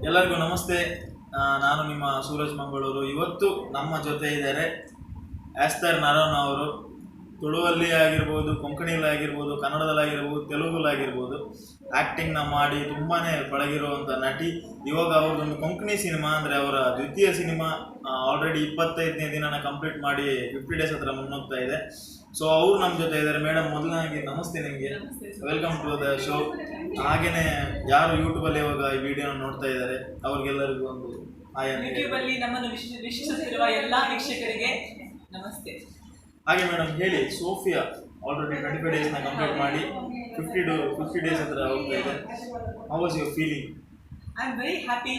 ಎಲ್ಲರಿಗೂ ನಮಸ್ತೆ. ನಾನು ನಿಮ್ಮ ಸೂರಜ್ ಮಂಗಳೂರು. ಇವತ್ತು ನಮ್ಮ ಜೊತೆ ಇದ್ದಾರೆ ಆಸ್ತರ್ ನರೋನ್ ಅವರು. ತುಳುವಲ್ಲಿ ಆಗಿರ್ಬೋದು, ಕೊಂಕಣಿಯಲ್ಲಿ ಆಗಿರ್ಬೋದು, ಕನ್ನಡದಲ್ಲಾಗಿರ್ಬೋದು, ತೆಲುಗುಲಾಗಿರ್ಬೋದು ಆ್ಯಕ್ಟಿಂಗ್ನ ಮಾಡಿ ತುಂಬಾ ಪಳಗಿರುವಂಥ ನಟಿ. ಇವಾಗ ಅವ್ರದ್ದೊಂದು ಕೊಂಕಣಿ ಸಿನಿಮಾ ಅಂದರೆ ಅವರ ದ್ವಿತೀಯ ಸಿನಿಮಾ ಆಲ್ರೆಡಿ 25ನೇ ದಿನನ ಕಂಪ್ಲೀಟ್ ಮಾಡಿ 50 ಡೇಸ್ ಹತ್ರ ಮುನ್ನೋಗ್ತಾ ಇದೆ. ಸೊ ಅವ್ರು ನಮ್ಮ ಜೊತೆ ಇದ್ದಾರೆ. ಮೇಡಮ್, ಮೊದಲನಾಗಿ ನಮಸ್ತೆ ನಿಮಗೆ, ವೆಲ್ಕಮ್ ಟು ದ ಶೋ. ಹಾಗೆಯೇ ಯಾರು ಯೂಟ್ಯೂಬಲ್ಲಿ ಇವಾಗ ಈ ವಿಡಿಯೋನ ನೋಡ್ತಾ ಇದ್ದಾರೆ ಅವ್ರಿಗೆಲ್ಲರಿಗೂ ಒಂದು ಯೂಟ್ಯೂಬಲ್ಲಿ ನಮ್ಮನ್ನು ವೀಕ್ಷಿಸುತ್ತಿರುವ ಎಲ್ಲ ವೀಕ್ಷಕರಿಗೆ ನಮಸ್ತೆ. ಹಾಗೆ ಮೇಡಮ್ ಹೇಳಿ, ಸೋಫಿಯಾ ಆಲ್ರೆಡಿ 25 ಡೇಸ್ನ ಕಂಪ್ಲೀಟ್ ಮಾಡಿ 50 ಡೇಸ್ ಹತ್ರ ಹೋಗ್ತಾ ಇದೆ. How was your feeling? I am very happy.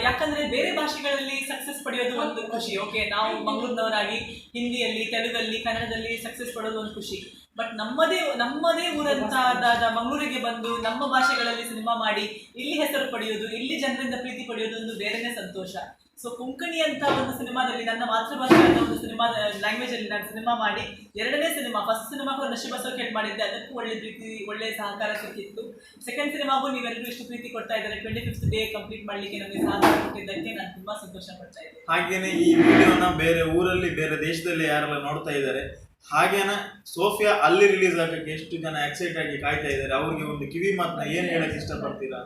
ಯಾಕಂದ್ರೆ ಬೇರೆ ಭಾಷೆಗಳಲ್ಲಿ ಸಕ್ಸಸ್ ಪಡೆಯೋದು ಒಂದು ಖುಷಿ. ಓಕೆ, ನಾವು ಮಂಗಳೂರಿನವರಾಗಿ ಹಿಂದಿಯಲ್ಲಿ, ತೆಲುಗಲ್ಲಿ, ಕನ್ನಡದಲ್ಲಿ ಸಕ್ಸಸ್ ಪಡೆಯೋದು ಒಂದು ಖುಷಿ. ಬಟ್ ನಮ್ಮದೇ ಊರಂತಾದ ಮಂಗಳೂರಿಗೆ ಬಂದು ನಮ್ಮ ಭಾಷೆಗಳಲ್ಲಿ ಸಿನಿಮಾ ಮಾಡಿ ಇಲ್ಲಿ ಹೆಸರು ಪಡೆಯೋದು, ಇಲ್ಲಿ ಜನರಿಂದ ಪ್ರೀತಿ ಪಡೆಯೋದು ಒಂದು ಬೇರೆನೇ ಸಂತೋಷ. ಸೊ ಕೊಂಕಣಿ ಅಂತ ಒಂದು ಸಿನಿಮಾದಲ್ಲಿ, ನನ್ನ ಮಾತೃಭಾಷೆಯಾದ ಒಂದು ಸಿನಿಮಾ ಲ್ಯಾಂಗ್ವೇಜ್ ಅಲ್ಲಿ ನಾನು ಸಿನಿಮಾ ಮಾಡಿ ಎರಡನೇ ಸಿನಿಮಾ, ಫಸ್ಟ್ ಸಿನಿಮಾಗೂ ನಶೀಬಸೋಕೆಟ್ ಮಾಡಿದ್ದೆ, ಅದಕ್ಕೂ ಒಳ್ಳೆ ಪ್ರೀತಿ, ಒಳ್ಳೆ ಸಹಕಾರ ಸಿಕ್ಕಿತ್ತು. ಸೆಕೆಂಡ್ ಸಿನಿಮಾಗೂ ನೀವೆಲ್ಲರೂ ಇಷ್ಟು ಪ್ರೀತಿ ಕೊಡ್ತಾ ಇದ್ದಾರೆ. 25th ಡೇ ಕಂಪ್ಲೀಟ್ ಮಾಡಲಿಕ್ಕೆ ನಮಗೆ ಸಹಕಾರ ಕೊಟ್ಟಿದ್ದಕ್ಕೆ ನಾನು ತುಂಬಾ ಸಂತೋಷ ಪಡ್ತಾ ಇದ್ದೇನೆ. ಹಾಗೇನೆ ಈ ವಿಡಿಯೋನ ಬೇರೆ ಊರಲ್ಲಿ, ಬೇರೆ ದೇಶದಲ್ಲಿ ಯಾರೆಲ್ಲ ನೋಡ್ತಾ ಇದ್ದಾರೆ, ಹಾಗೇನ ಸೋಫಿಯಾ ಅಲ್ಲಿ ರಿಲೀಸ್ ಆಗಕ್ಕೆ ಎಷ್ಟು ಜನ ಎಕ್ಸೈಟ್ ಆಗಿ ಕಾಯ್ತಾ ಇದ್ದಾರೆ, ಅವ್ರಿಗೆ ಒಂದು ಕಿವಿ ಮಾತನ್ನ ಏನ್ ಹೇಳಕ್ ಇಷ್ಟಪಡ್ತೀರಾ?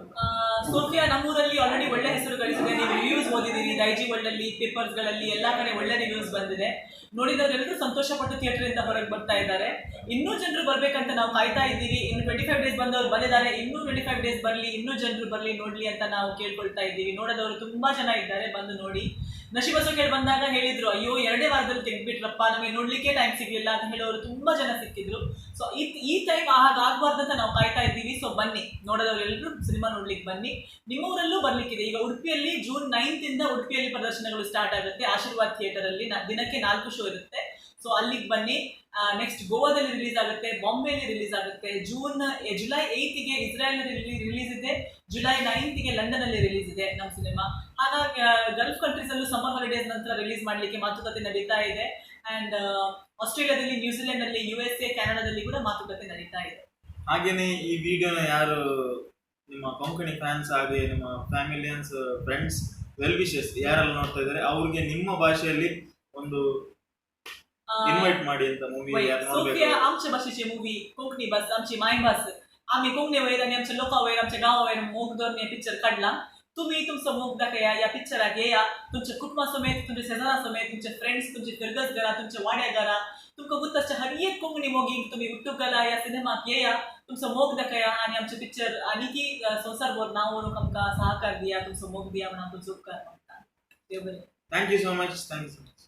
ಸೋಫಿಯಾ ನಮ್ಮೂರಲ್ಲಿ ಆಲ್ರೆಡಿ ಒಳ್ಳೆ ಹೆಸರು ಗಳಿಸಿದೆ. ನೀವು ರಿವ್ಯೂಸ್ ಓದಿದ್ದೀರಿ, ಡೈಜಿ ವರ್ಲ್ಡ್ ಅಲ್ಲಿ, ಪೇಪರ್ಸ್ ಗಳಲ್ಲಿ ಎಲ್ಲ ಕಡೆ ಒಳ್ಳೆ ರಿವ್ಯೂಸ್ ಬಂದಿದೆ. ನೋಡಿದವರೆಲ್ಲರೂ ಸಂತೋಷಪಟ್ಟು ಥಿಯೇಟರ್ ಇಂದ ಹೊರಗೆ ಬರ್ತಾ ಇದ್ದಾರೆ. ಇನ್ನೂ ಜನರು ಬರ್ಬೇಕಂತ ನಾವು ಕಾಯ್ತಾ ಇದ್ದೀವಿ. ಇನ್ನು 25 ಡೇಸ್ ಬಂದವರು ಬಂದಿದ್ದಾರೆ, ಇನ್ನೂ 25 ಡೇಸ್ ಬರಲಿ, ಇನ್ನೂ ಜನರು ಬರಲಿ, ನೋಡ್ಲಿ ಅಂತ ನಾವು ಕೇಳ್ಕೊಳ್ತಾ ಇದ್ದೀವಿ. ನೋಡೋದವರು ತುಂಬಾ ಜನ ಇದ್ದಾರೆ, ಬಂದು ನೋಡಿ. ನಶೀಬಸೋಕೆಟ್ ಬಂದಾಗ ಹೇಳಿದ್ರು, ಅಯ್ಯೋ 2 ವಾರದಲ್ಲಿ ತೆಗ್ದ್ಬಿಟ್ರಪ್ಪ, ನಮಗೆ ನೋಡ್ಲಿಕ್ಕೆ ಟೈಮ್ ಸಿಗ್ಲಿಲ್ಲ ಅಂತ ಹೇಳೋರು ತುಂಬಾ ಜನ ಸಿಕ್ಕಿದ್ರು. ಸೊ ಈ ಟೈಮ್ ಹಾಗಾಗಬಾರ್ದಂತ ನಾವು ಕಾಯ್ತಾ ಇದ್ದೀವಿ. ಸೊ ಬನ್ನಿ, ನೋಡೋದವರೆಲ್ಲರೂ ಸಿನಿಮಾ ನೋಡ್ಲಿಕ್ಕೆ ಬನ್ನಿ. ನಿಮ್ಮೂರಲ್ಲೂ ಬರ್ಲಿಕ್ಕಿದೆ. ಈಗ ಉಡುಪಿಯಲ್ಲಿ ಜೂನ್ 9th ಇಂದ ಉಡುಪಿಯಲ್ಲಿ ಪ್ರದರ್ಶನಗಳು ಸ್ಟಾರ್ಟ್ ಆಗುತ್ತೆ. ಆಶೀರ್ವಾದ್ ಥಿಯೇಟರ್ ಅಲ್ಲಿ ದಿನಕ್ಕೆ 4 ಶೋ ಇರುತ್ತೆ. ಸೊ ಅಲ್ಲಿಗೆ ಬನ್ನಿ. ನೆಕ್ಸ್ಟ್ ಗೋವಾದಲ್ಲಿ ರಿಲೀಸ್ ಆಗುತ್ತೆ, ಬಾಂಬೆಯಲ್ಲಿ ರಿಲೀಸ್ ಆಗುತ್ತೆ. ಜುಲೈ 8ಗೆ ಇಸ್ರಾಯೇಲ್ನಲ್ಲಿ ರಿಲೀಸ್ ಇದೆ, ಜುಲೈ 9ಗೆ ಲಂಡನ್ ರಿಲೀಸ್ ಇದೆ ನಮ್ಮ ಸಿನಿಮಾ. ಹಾಗಾಗಿ ಗಲ್ಫ್ ಕಂಟ್ರೀಸ್ ಅಲ್ಲೂ ಸಮ್ಮರ್ ಹಾಲಿಡೇಸ್ ನಂತರ ರಿಲೀಸ್ ಮಾಡಲಿಕ್ಕೆ ಮಾತುಕತೆ ನಡೀತಾ ಇದೆ. ಅಂಡ್ ಆಸ್ಟ್ರೇಲಿಯಾದಲ್ಲಿ, ನ್ಯೂಜಿಲೆಂಡ್ ಅಲ್ಲಿ, USA, ಕೆನಡಾದಲ್ಲಿ ಕೂಡ ಮಾತುಕತೆ ನಡೀತಾ ಇದೆ. ಹಾಗೇನೆ ಈ ವಿಡಿಯೋನ ಯಾರು ನಿಮ್ಮ ಕೊಂಕಣಿ ಫ್ಯಾನ್ಸ್ ಹಾಗೆ ನಿಮ್ಮ ಫ್ಯಾಮಿಲಿಯನ್ಸ್, ಫ್ರೆಂಡ್ಸ್, ವೆಲ್ ವಿಶಸ್ ಯಾರೆಲ್ಲ ನೋಡ್ತಾ ಇದ್ದಾರೆ ಅವ್ರಿಗೆ ನಿಮ್ಮ ಭಾಷೆಯಲ್ಲಿ ಒಂದು इन्वाइट ಮಾಡಿ ಅಂತ ಮೂವಿ ಯಾರು ನೋಡಬೇಕು. सोफिया आमच्या भाषेची मूवी कोंकणी बस आमची मायभास. आम्ही कोंकणी वयर आणि आमच्या लोकां वयर, आमच्या गांवा वयर मोग धरून हे पिक्चर काढला. तुम्ही तुमचं मोग दाखया, या पिक्चराक येया. तुमच्या कुटुंबा समेत, तुमच्या शेजारा समेत, तुमचे फ्रेंड्स, तुमचे फिरगत घरा, तुमच्या वाड्या घरा, तुमका गुत्ताच्या हर एक कोंकणी मोगीक तुम्ही युट्यूब घाला, या सिनेमाक येया, तुमचं मोग दाखया आणि आमचे पिक्चर आणि की संसारभर नाव वरून आमका सहकार दिया, तुमचं मोग दिया म्हणून आमचं उपकार मागता. देव बरें. Thank you so much.